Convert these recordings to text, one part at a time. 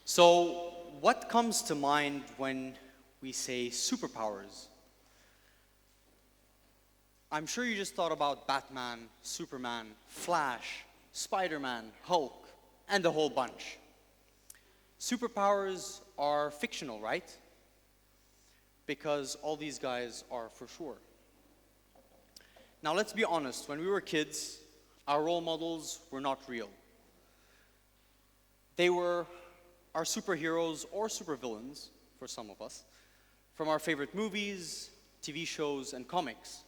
So, what comes to mind when we say superpowers? I'm sure you just thought about Batman, Superman, Flash, Spider-Man, Hulk, and the whole bunch. Superpowers are fictional, right? Because all these guys are for sure. Now, let's be honest. When we were kids, our role models were not real. They were our superheroes or supervillains, for some of us, from our favorite movies, TV shows, and comics.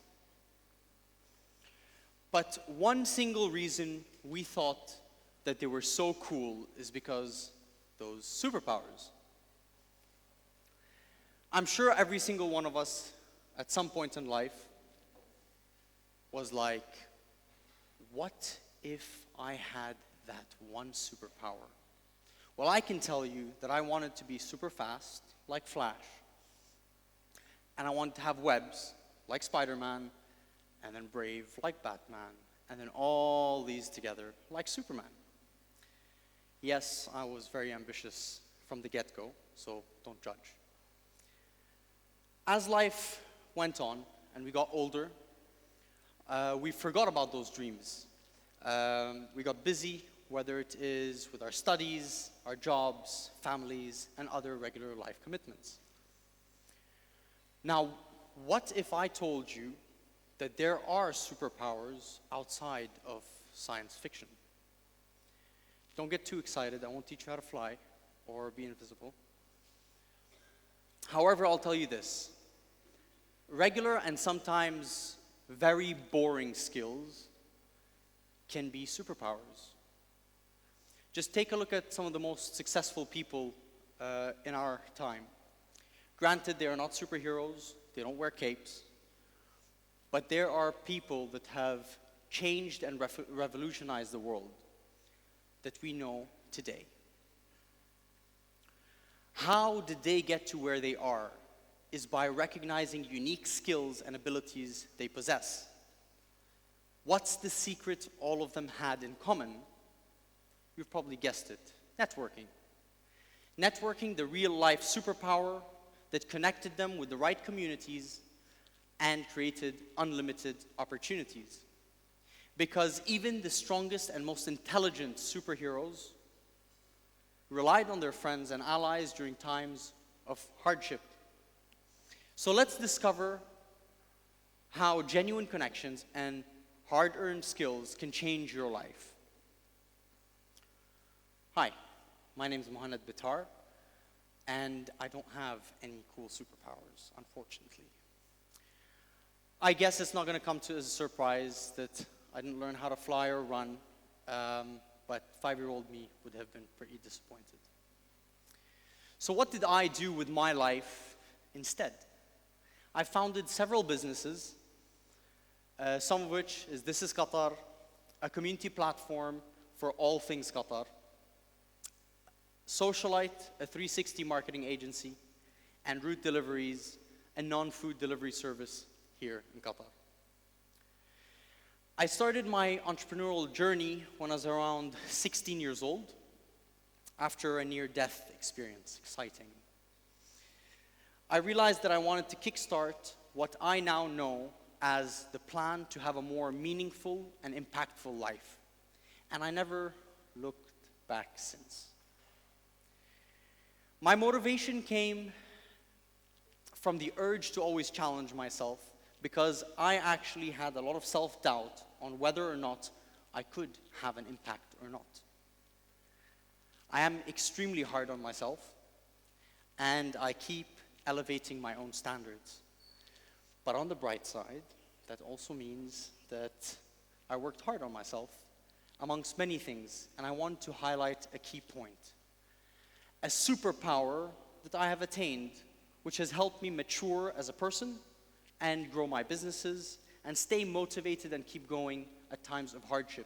But one single reason we thought that they were so cool is because those superpowers. I'm sure every single one of us at some point in life was like, what if I had that one superpower? Well, I can tell you that I wanted to be super fast, like Flash, and I wanted to have webs, like Spider-Man, and then brave, like Batman, and then all these together, like Superman. Yes, I was very ambitious from the get-go, so don't judge. As life went on and we got older, we forgot about those dreams. We got busy, whether it is with our studies, our jobs, families, and other regular life commitments. Now, what if I told you that there are superpowers outside of science fiction? Don't get too excited. I won't teach you how to fly or be invisible. However, I'll tell you this. Regular and sometimes very boring skills can be superpowers. Just take a look at some of the most successful people in our time. Granted, they are not superheroes, they don't wear capes, but there are people that have changed and revolutionized the world that we know today. How did they get to where they are is by recognizing unique skills and abilities they possess. What's the secret all of them had in common? You've probably guessed it. Networking. Networking, the real-life superpower that connected them with the right communities and created unlimited opportunities. Because even the strongest and most intelligent superheroes relied on their friends and allies during times of hardship. So let's discover how genuine connections and hard-earned skills can change your life. Hi, my name is Mohannad Bitar, and I don't have any cool superpowers, unfortunately. I guess it's not going to come as a surprise that I didn't learn how to fly or run, but 5-year-old me would have been pretty disappointed. So what did I do with my life instead? I founded several businesses, some of which is This is Qatar, a community platform for all things Qatar, Socialite, a 360 marketing agency, and Route Deliveries, a non-food delivery service here in Qatar. I started my entrepreneurial journey when I was around 16 years old, after a near-death experience. Exciting. I realized that I wanted to kickstart what I now know as the plan to have a more meaningful and impactful life. And I never looked back since. My motivation came from the urge to always challenge myself, because I actually had a lot of self-doubt on whether or not I could have an impact or not. I am extremely hard on myself, and I keep elevating my own standards. But on the bright side, that also means that I worked hard on myself, amongst many things, and I want to highlight a key point. A superpower that I have attained, which has helped me mature as a person and grow my businesses and stay motivated and keep going at times of hardship.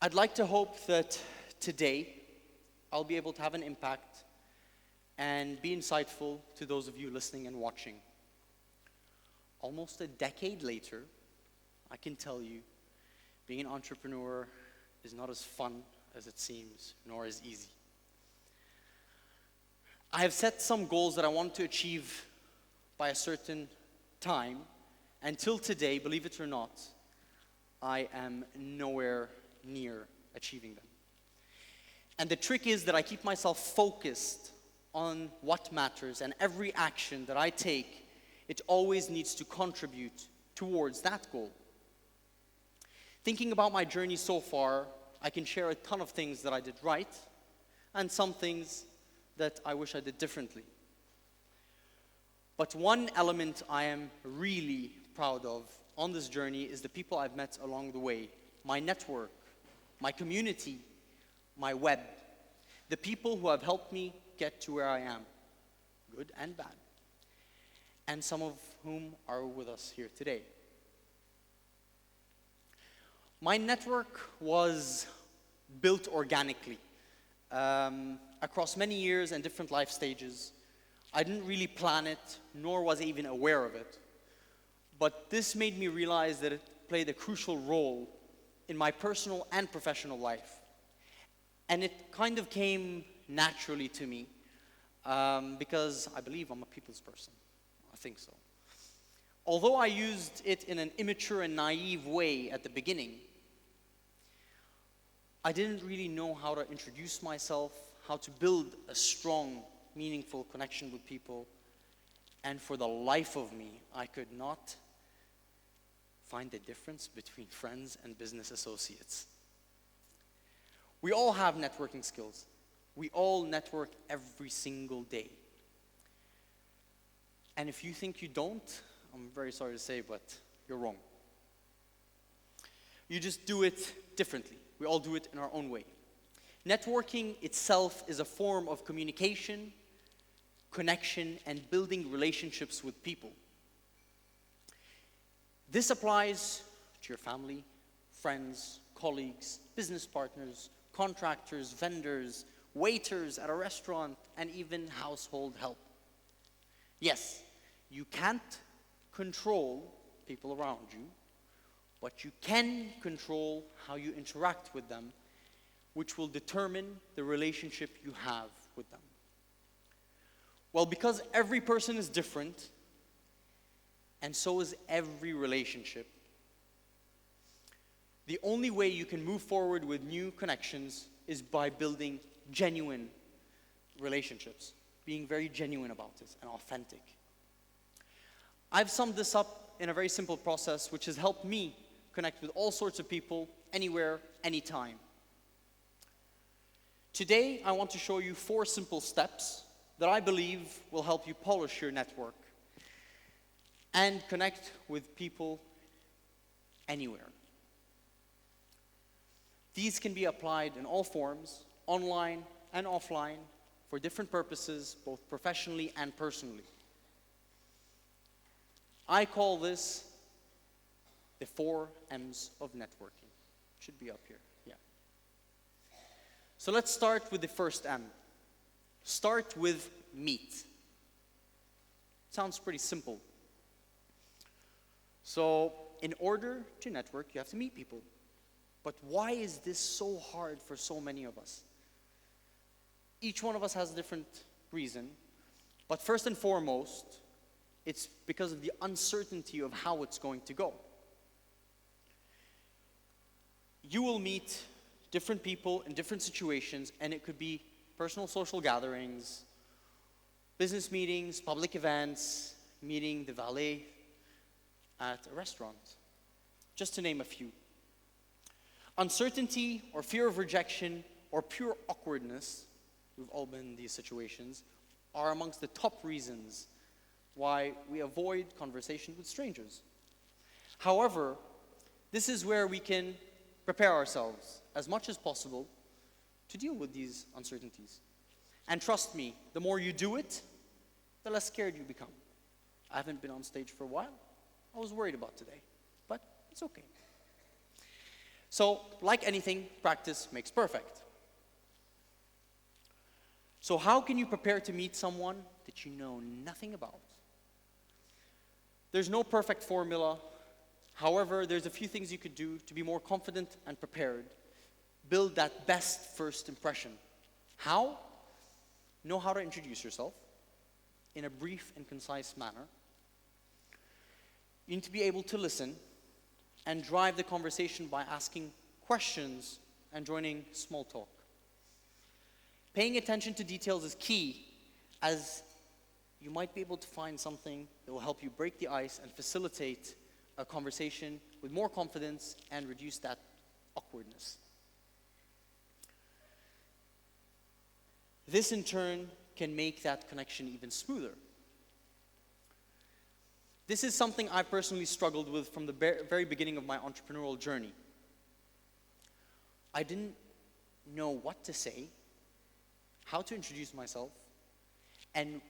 I'd like to hope that today I'll be able to have an impact and be insightful to those of you listening and watching. Almost a decade later, I can tell you, being an entrepreneur is not as fun as it seems, nor as easy. I have set some goals that I want to achieve by a certain time. Until today, believe it or not, I am nowhere near achieving them. And the trick is that I keep myself focused on what matters, and every action that I take, it always needs to contribute towards that goal. Thinking about my journey so far, I can share a ton of things that I did right, and some things that I wish I did differently. But one element I am really proud of on this journey is the people I've met along the way, my network, my community, my web, the people who have helped me get to where I am, good and bad, and some of whom are with us here today. My network was built organically across many years and different life stages. I didn't really plan it, nor was I even aware of it. But this made me realize that it played a crucial role in my personal and professional life. And it kind of came naturally to me because I believe I'm a people's person. I think so. Although I used it in an immature and naive way at the beginning, I didn't really know how to introduce myself, how to build a strong, meaningful connection with people, and for the life of me, I could not find the difference between friends and business associates. We all have networking skills. We all network every single day. And if you think you don't, I'm very sorry to say, but you're wrong. You just do it differently. We all do it in our own way. Networking itself is a form of communication, connection, and building relationships with people. This applies to your family, friends, colleagues, business partners, contractors, vendors, waiters at a restaurant, and even household help. Yes, you can't control people around you, but you can control how you interact with them, which will determine the relationship you have with them. Well, because every person is different, and so is every relationship, the only way you can move forward with new connections is by building genuine relationships, being very genuine about it and authentic. I've summed this up in a very simple process which has helped me connect with all sorts of people, anywhere, anytime. Today, I want to show you 4 simple steps that I believe will help you polish your network and connect with people anywhere. These can be applied in all forms, online and offline, for different purposes, both professionally and personally. I call this the 4 M's of networking. It should be up here, yeah. So let's start with the first M. Start with meet. Sounds pretty simple. So in order to network, you have to meet people. But why is this so hard for so many of us? Each one of us has a different reason, but first and foremost, it's because of the uncertainty of how it's going to go. You will meet different people in different situations, and it could be personal social gatherings, business meetings, public events, meeting the valet at a restaurant, just to name a few. Uncertainty or fear of rejection or pure awkwardness, we've all been in these situations, are amongst the top reasons why we avoid conversation with strangers. However, this is where we can prepare ourselves as much as possible to deal with these uncertainties. And trust me, the more you do it, the less scared you become. I haven't been on stage for a while. I was worried about today, but it's okay. So, like anything, practice makes perfect. So how can you prepare to meet someone that you know nothing about? There's no perfect formula. However, there's a few things you could do to be more confident and prepared build that best first impression. How? Know how to introduce yourself in a brief and concise manner. You need to be able to listen and drive the conversation by asking questions and joining small talk. Paying attention to details is key, as you might be able to find something that will help you break the ice and facilitate a conversation with more confidence and reduce that awkwardness. This in turn can make that connection even smoother. This is something I personally struggled with from the very beginning of my entrepreneurial journey. I didn't know what to say, how to introduce myself, and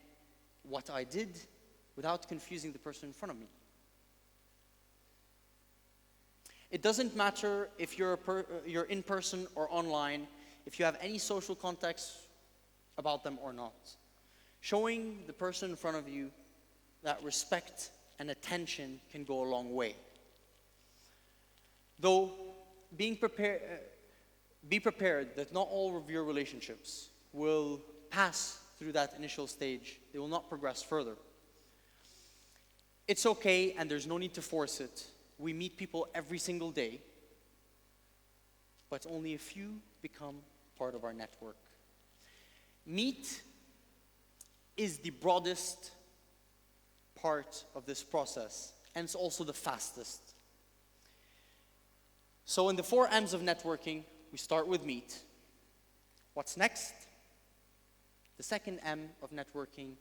what I did without confusing the person in front of me. It doesn't matter if you're in person or online, if you have any social context about them or not. Showing the person in front of you that respect and attention can go a long way. Though, be prepared that not all of your relationships will pass through that initial stage. They will not progress further. It's okay, and there's no need to force it. We meet people every single day, but only a few become part of our network. Meet is the broadest part of this process, and it's also the fastest. So in the 4 M's of networking, we start with meet. What's next? The second M of networking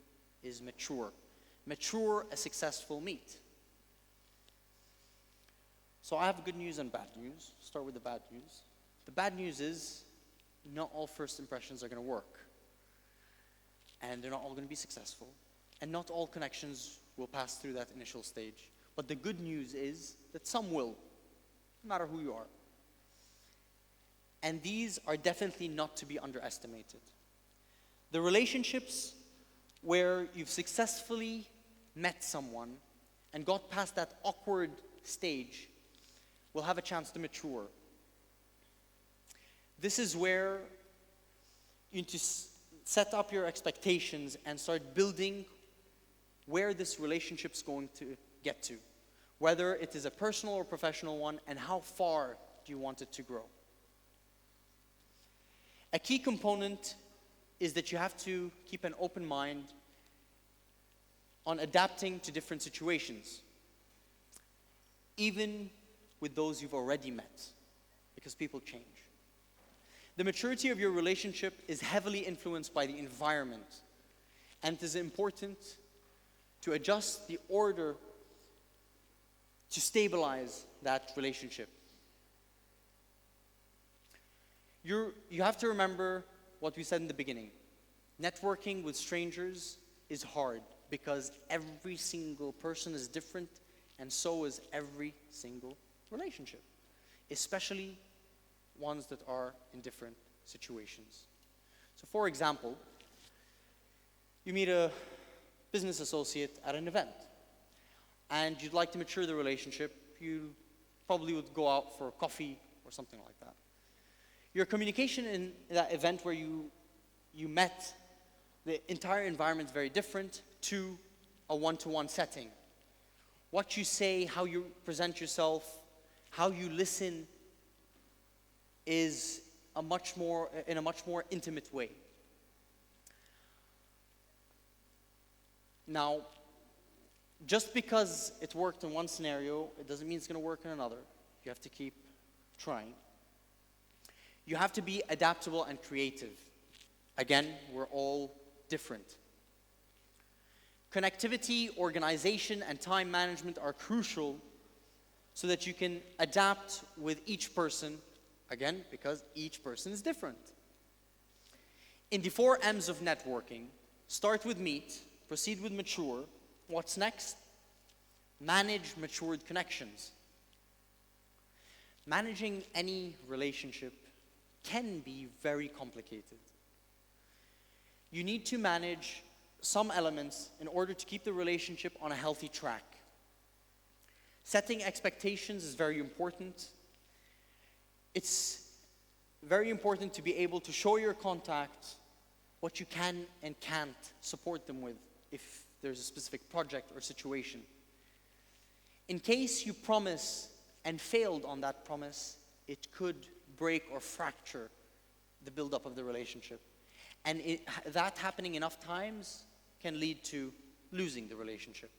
is mature. Mature a successful meet. So I have good news and bad news. Start with the bad news. The bad news is not all first impressions are going to work. And they're not all going to be successful. And not all connections will pass through that initial stage. But the good news is that some will, no matter who you are. And these are definitely not to be underestimated. The relationships where you've successfully met someone and got past that awkward stage will have a chance to mature. This is where you need to set up your expectations and start building where this relationship's going to get to, whether it is a personal or professional one, and how far do you want it to grow. A key component is that you have to keep an open mind on adapting to different situations, even with those you've already met, because people change. The maturity of your relationship is heavily influenced by the environment, and it is important to adjust the order to stabilize that relationship. You have to remember what we said in the beginning. Networking with strangers is hard because every single person is different, and so is every single relationship, especially ones that are in different situations. So for example, you meet a business associate at an event, and you'd like to mature the relationship. You probably would go out for coffee or something like that. Your communication in that event where you met, the entire environment is very different to a one-to-one setting. What you say, how you present yourself, how you listen is in a much more intimate way. Now, just because it worked in one scenario, it doesn't mean it's going to work in another. You have to keep trying. You have to be adaptable and creative. Again, we're all different. Connectivity, organization, and time management are crucial so that you can adapt with each person, again, because each person is different. In the 4 M's of networking, start with meet, proceed with mature. What's next? Manage matured connections. Managing any relationship can be very complicated. You need to manage some elements in order to keep the relationship on a healthy track. Setting expectations is very important. It's very important to be able to show your contact what you can and can't support them with if there's a specific project or situation. In case you promise and failed on that promise, it could break or fracture the buildup of the relationship. And that happening enough times can lead to losing the relationship.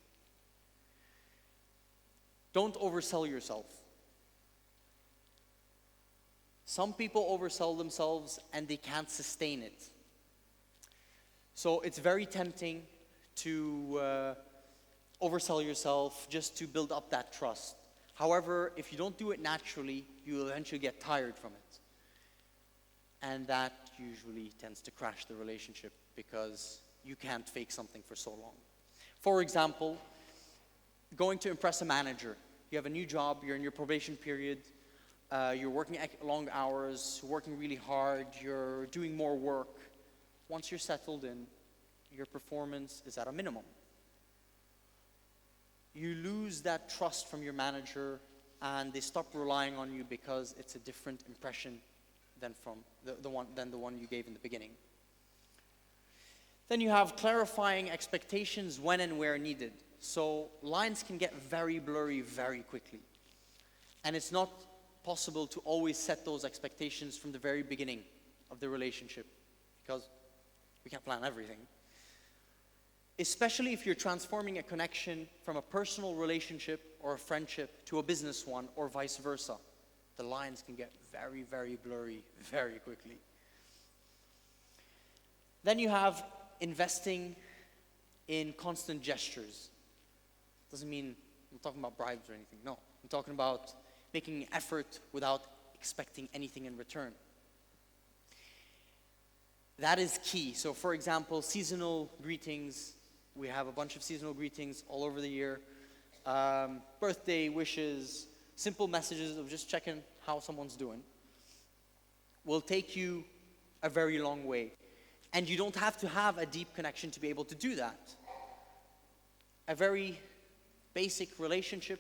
Don't oversell yourself. Some people oversell themselves and they can't sustain it. So it's very tempting to oversell yourself just to build up that trust. However, if you don't do it naturally, you will eventually get tired from it. And that usually tends to crash the relationship because you can't fake something for so long. For example, going to impress a manager. You have a new job, you're in your probation period, you're working long hours, working really hard, you're doing more work. Once you're settled in, your performance is at a minimum. You lose that trust from your manager and they stop relying on you because it's a different impression than from the one you gave in the beginning. Then you have clarifying expectations when and where needed. So lines can get very blurry very quickly. And it's not possible to always set those expectations from the very beginning of the relationship because we can't plan everything. Especially if you're transforming a connection from a personal relationship or a friendship to a business one or vice versa. The lines can get very, very blurry very quickly. Then you have investing in constant gestures. Doesn't mean I'm talking about bribes or anything. No, I'm talking about making an effort without expecting anything in return. That is key. So for example, seasonal greetings. We have a bunch of seasonal greetings all over the year. Birthday wishes, simple messages of just checking how someone's doing will take you a very long way. And you don't have to have a deep connection to be able to do that. A very basic relationship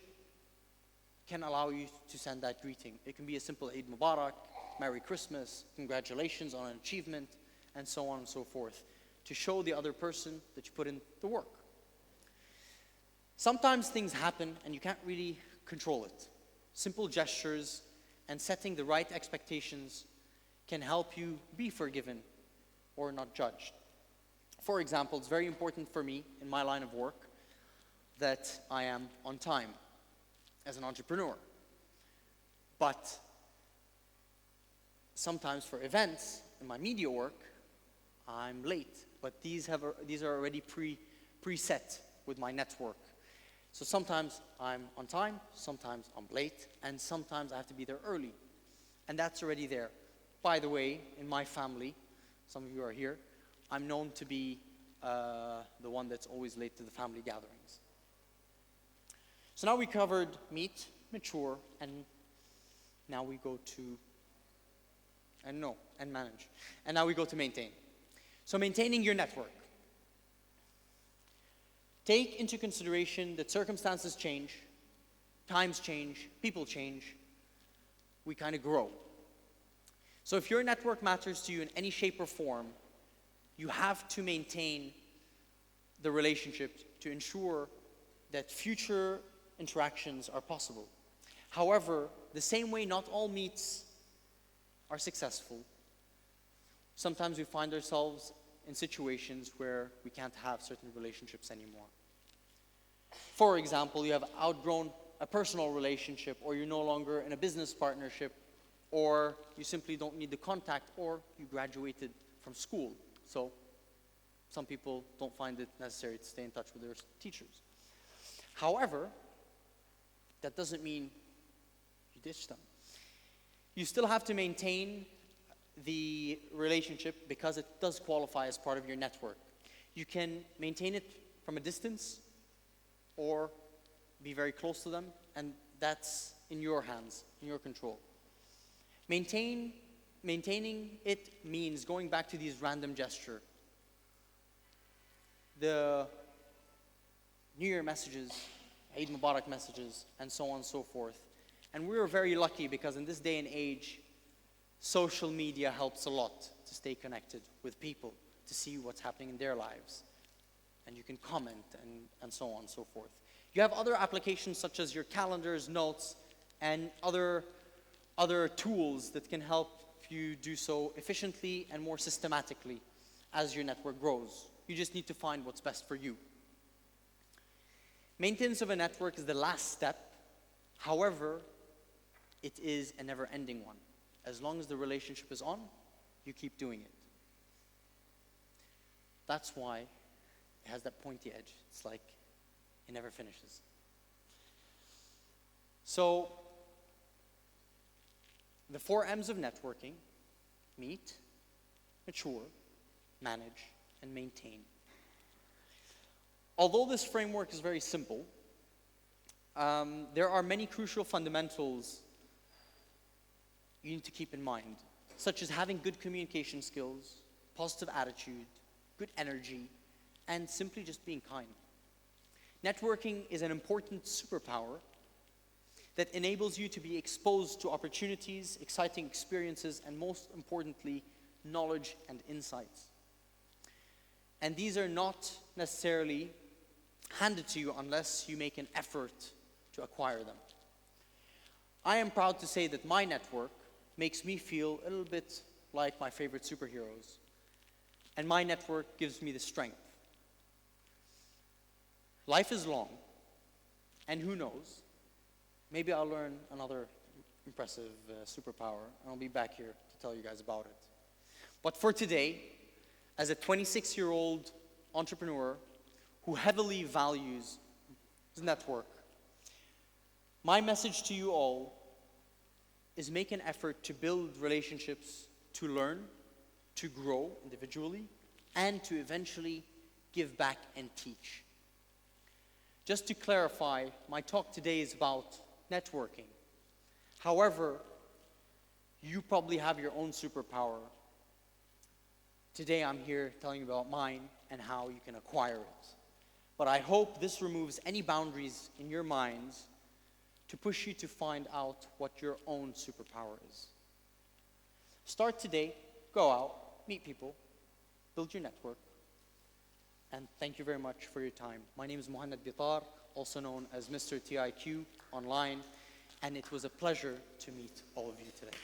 can allow you to send that greeting. It can be a simple Eid Mubarak, Merry Christmas, congratulations on an achievement, and so on and so forth, to show the other person that you put in the work. Sometimes things happen and you can't really control it. Simple gestures and setting the right expectations can help you be forgiven or not judged. For example, it's very important for me in my line of work that I am on time as an entrepreneur. But sometimes for events in my media work, I'm late. But these are already preset with my network. So sometimes I'm on time, sometimes I'm late, and sometimes I have to be there early. And that's already there. By the way, in my family, some of you are here, I'm known to be the one that's always late to the family gatherings. So now we covered meet, mature, and now we go to, and manage. And now we go to maintain. So maintaining your network. Take into consideration that circumstances change, times change, people change. We kind of grow. So if your network matters to you in any shape or form, you have to maintain the relationship to ensure that future interactions are possible. However, the same way not all meets are successful. Sometimes we find ourselves in situations where we can't have certain relationships anymore. For example, you have outgrown a personal relationship, or you're no longer in a business partnership, or you simply don't need the contact, or you graduated from school. So some people don't find it necessary to stay in touch with their teachers. However, that doesn't mean you ditch them. You still have to maintain the relationship because it does qualify as part of your network. You can maintain it from a distance or be very close to them, and that's in your hands, in your control. Maintaining it means going back to these random gestures. The New Year messages, Eid Mubarak messages, and so on and so forth. And we were very lucky because in this day and age, social media helps a lot to stay connected with people, to see what's happening in their lives. And you can comment and so on and so forth. You have other applications such as your calendars, notes, and other tools that can help you do so efficiently and more systematically as your network grows. You just need to find what's best for you. Maintenance of a network is the last step. However, it is a never-ending one. As long as the relationship is on, you keep doing it. That's why it has that pointy edge. It's like it never finishes. So, the 4 M's of networking: meet, mature, manage, and maintain. Although this framework is very simple, there are many crucial fundamentals you need to keep in mind, such as having good communication skills, positive attitude, good energy, and simply just being kind. Networking is an important superpower that enables you to be exposed to opportunities, exciting experiences, and most importantly, knowledge and insights. And these are not necessarily handed to you unless you make an effort to acquire them. I am proud to say that my network makes me feel a little bit like my favorite superheroes. And my network gives me the strength. Life is long, and who knows, maybe I'll learn another impressive superpower, and I'll be back here to tell you guys about it. But for today, as a 26-year-old entrepreneur who heavily values his network, my message to you all is make an effort to build relationships, to learn, to grow individually, and to eventually give back and teach. Just to clarify, my talk today is about networking. However, you probably have your own superpower. Today I'm here telling you about mine and how you can acquire it. But I hope this removes any boundaries in your minds to push you to find out what your own superpower is. Start today, go out, meet people, build your network, and thank you very much for your time. My name is Mohannad Bitar, also known as Mr. TIQ online, and it was a pleasure to meet all of you today.